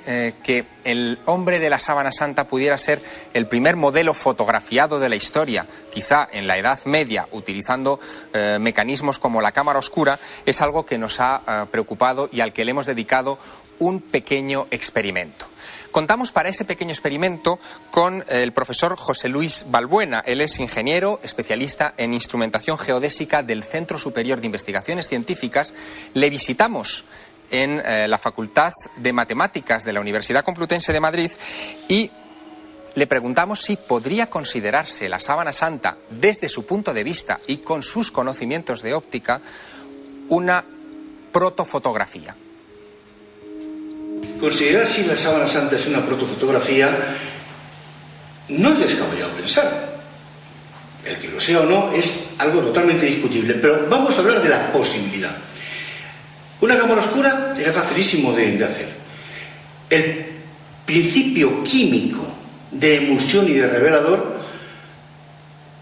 que el hombre de la sábana santa pudiera ser el primer modelo fotografiado de la historia, quizá en la Edad Media, utilizando mecanismos como la cámara oscura, es algo que nos ha preocupado y al que le hemos dedicado un pequeño experimento. Contamos para ese pequeño experimento con el profesor José Luis Balbuena. Él es ingeniero, especialista en instrumentación geodésica del Centro Superior de Investigaciones Científicas. Le visitamos en la Facultad de Matemáticas de la Universidad Complutense de Madrid y le preguntamos si podría considerarse la sábana santa, desde su punto de vista y con sus conocimientos de óptica, una protofotografía. Considerar si la sábana santa es una protofotografía no es descabellado pensar. El que lo sea o no es algo totalmente discutible, pero vamos a hablar de la posibilidad. Una cámara oscura era facilísimo de hacer. El principio químico de emulsión y de revelador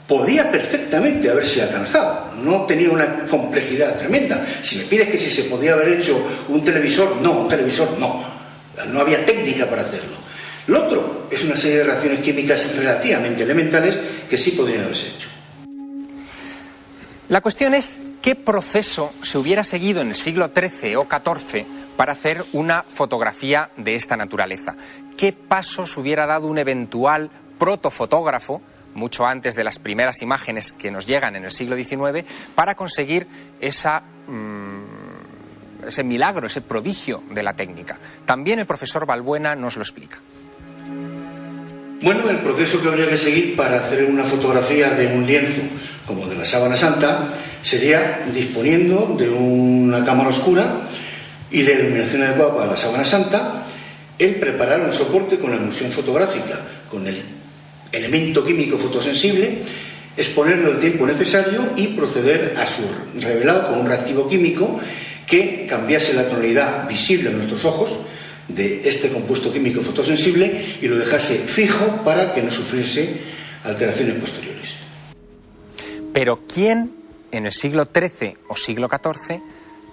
podía perfectamente haberse alcanzado, no tenía una complejidad tremenda. Si me pides que si se podía haber hecho un televisor no había técnica para hacerlo. Lo otro es una serie de reacciones químicas relativamente elementales que sí podrían haberse hecho. La cuestión es qué proceso se hubiera seguido en el siglo XIII o XIV para hacer una fotografía de esta naturaleza. ¿Qué pasos hubiera dado un eventual protofotógrafo, mucho antes de las primeras imágenes que nos llegan en el siglo XIX, para conseguir ese milagro, ese prodigio de la técnica? También el profesor Balbuena nos lo explica. Bueno, el proceso que habría que seguir para hacer una fotografía de un lienzo como de la sábana santa sería disponiendo de una cámara oscura y de iluminación adecuada para la sábana santa, el preparar un soporte con la emulsión fotográfica, con el elemento químico fotosensible, exponerlo el tiempo necesario y proceder a su revelado con un reactivo químico que cambiase la tonalidad visible a nuestros ojos de este compuesto químico fotosensible y lo dejase fijo para que no sufriese alteraciones posteriores. Pero ¿quién en el siglo XIII o siglo XIV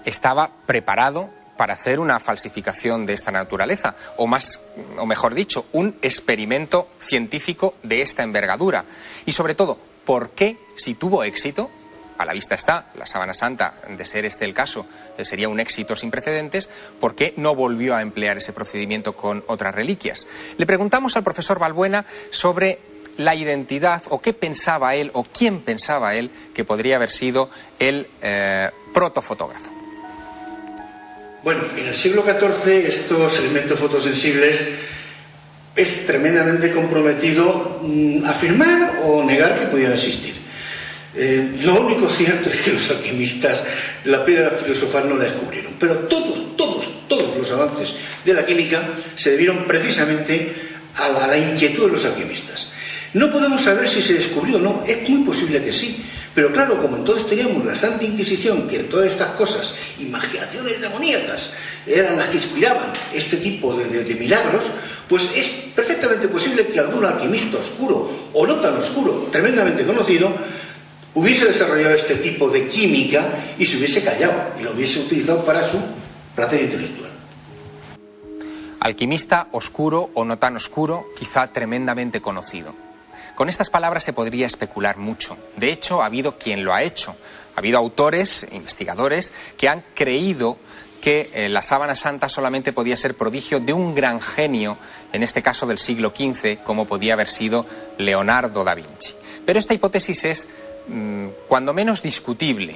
estaba preparado para hacer una falsificación de esta naturaleza? O mejor dicho, un experimento científico de esta envergadura. Y sobre todo, ¿por qué, si tuvo éxito? A la vista está, la sábana santa, de ser este el caso, sería un éxito sin precedentes. ¿Por qué no volvió a emplear ese procedimiento con otras reliquias? Le preguntamos al profesor Balbuena sobre la identidad, o qué pensaba él, o quién pensaba él que podría haber sido el protofotógrafo. Bueno, en el siglo XIV estos elementos fotosensibles es tremendamente comprometido afirmar o negar que pudieran existir. Lo único cierto es que los alquimistas la piedra filosofal no la descubrieron, pero todos los avances de la química se debieron precisamente a la inquietud de los alquimistas. No podemos saber si se descubrió o no, es muy posible que sí, pero claro, como entonces teníamos la Santa Inquisición, que todas estas cosas, imaginaciones demoníacas, eran las que inspiraban este tipo de milagros, pues es perfectamente posible que algún alquimista oscuro, o no tan oscuro, tremendamente conocido, hubiese desarrollado este tipo de química y se hubiese callado y lo hubiese utilizado para su placer intelectual. Alquimista oscuro o no tan oscuro, quizá tremendamente conocido. Con estas palabras se podría especular mucho. De hecho, ha habido quien lo ha hecho. Ha habido autores, investigadores, que han creído que la sábana santa solamente podía ser prodigio de un gran genio, en este caso del siglo XV, como podía haber sido Leonardo da Vinci. Pero esta hipótesis es cuando menos discutible.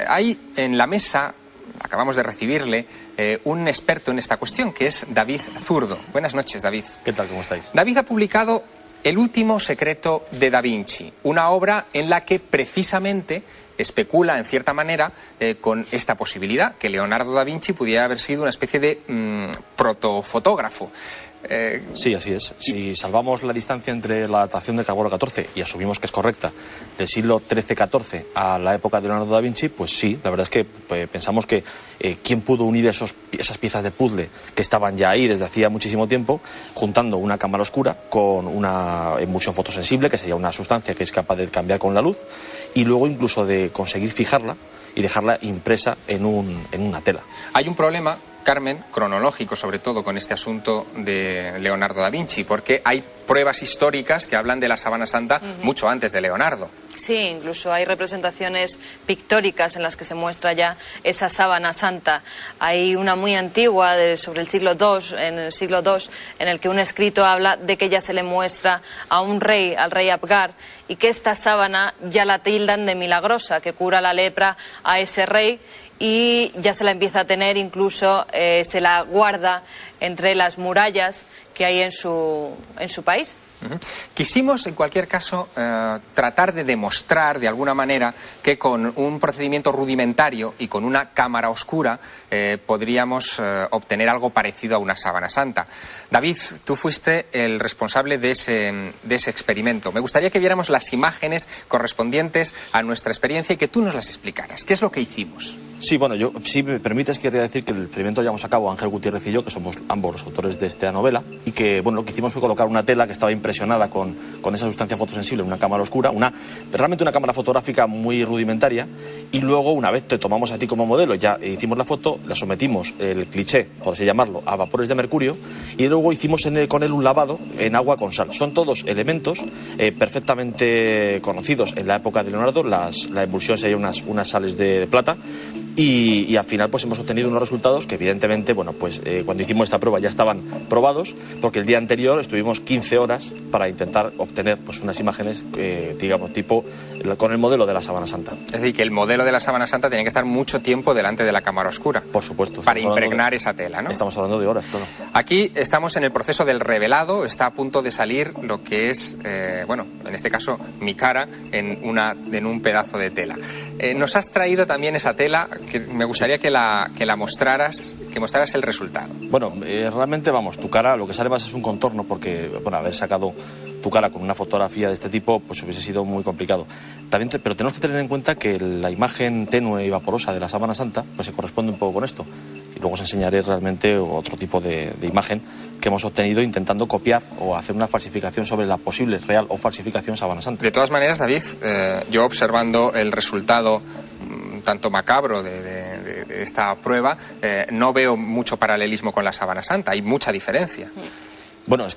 Hay en la mesa, acabamos de recibirle, un experto en esta cuestión, que es David Zurdo. Buenas noches, David. ¿Qué tal? ¿Cómo estáis? David ha publicado El último secreto de Da Vinci, una obra en la que precisamente especula, en cierta manera, con esta posibilidad, que Leonardo da Vinci pudiera haber sido una especie de protofotógrafo. Sí, así es. Si salvamos la distancia entre la datación del carbono 14 y asumimos que es correcta, del siglo XIII-XIV a la época de Leonardo da Vinci, pues sí, la verdad es que pensamos que quién pudo unir esas piezas de puzzle que estaban ya ahí desde hacía muchísimo tiempo, juntando una cámara oscura con una emulsión fotosensible, que sería una sustancia que es capaz de cambiar con la luz, y luego incluso de conseguir fijarla y dejarla impresa en una tela. Hay un problema Carmen, cronológico sobre todo con este asunto de Leonardo da Vinci, porque hay pruebas históricas que hablan de la Sábana Santa mucho antes de Leonardo. Sí, incluso hay representaciones pictóricas en las que se muestra ya esa sábana santa. Hay una muy antigua sobre el siglo II, en el siglo II, en el que un escrito habla de que ya se le muestra a un rey, al rey Abgar, y que esta sábana ya la tildan de milagrosa, que cura la lepra a ese rey, y ya se la empieza a tener, incluso se la guarda entre las murallas que hay en su país. Quisimos, en cualquier caso, tratar de demostrar de alguna manera que con un procedimiento rudimentario y con una cámara oscura podríamos obtener algo parecido a una sábana santa. David, tú fuiste el responsable de ese experimento. Me gustaría que viéramos las imágenes correspondientes a nuestra experiencia y que tú nos las explicaras. ¿Qué es lo que hicimos? Sí, bueno, yo, si me permites, quería decir que el experimento lo llevamos a cabo Ángel Gutiérrez y yo, que somos ambos los autores de esta novela, y que, bueno, lo que hicimos fue colocar una tela que estaba impresionada con esa sustancia fotosensible en una cámara oscura, realmente una cámara fotográfica muy rudimentaria, y luego, una vez te tomamos a ti como modelo, ya hicimos la foto, la sometimos, el cliché, por así llamarlo, a vapores de mercurio, y luego hicimos con él un lavado en agua con sal. Son todos elementos perfectamente conocidos en la época de Leonardo. La emulsión sería unas sales de plata. Y al final pues hemos obtenido unos resultados que evidentemente, bueno, pues cuando hicimos esta prueba ya estaban probados, porque el día anterior estuvimos 15 horas para intentar obtener pues unas imágenes, digamos, tipo con el modelo de la Sábana Santa. Es decir, que el modelo de la Sábana Santa tenía que estar mucho tiempo delante de la cámara oscura. Por supuesto. Para impregnar esa tela, ¿no? Estamos hablando de horas, claro. Aquí estamos en el proceso del revelado, está a punto de salir lo que es, bueno, en este caso mi cara en un pedazo de tela. Nos has traído también esa tela, que me gustaría que la mostraras, que mostraras el resultado. Bueno, realmente, vamos, tu cara, lo que sale más es un contorno, porque, bueno, haber sacado tu cara con una fotografía de este tipo, pues hubiese sido muy complicado. También pero tenemos que tener en cuenta que la imagen tenue y vaporosa de la Sábana Santa, pues se corresponde un poco con esto. Y luego os enseñaré realmente otro tipo de imagen que hemos obtenido intentando copiar o hacer una falsificación sobre la posible real o falsificación Sábana Santa. De todas maneras, David, yo observando el resultado tanto macabro de esta prueba, no veo mucho paralelismo con la Sábana Santa, hay mucha diferencia. Bueno, es que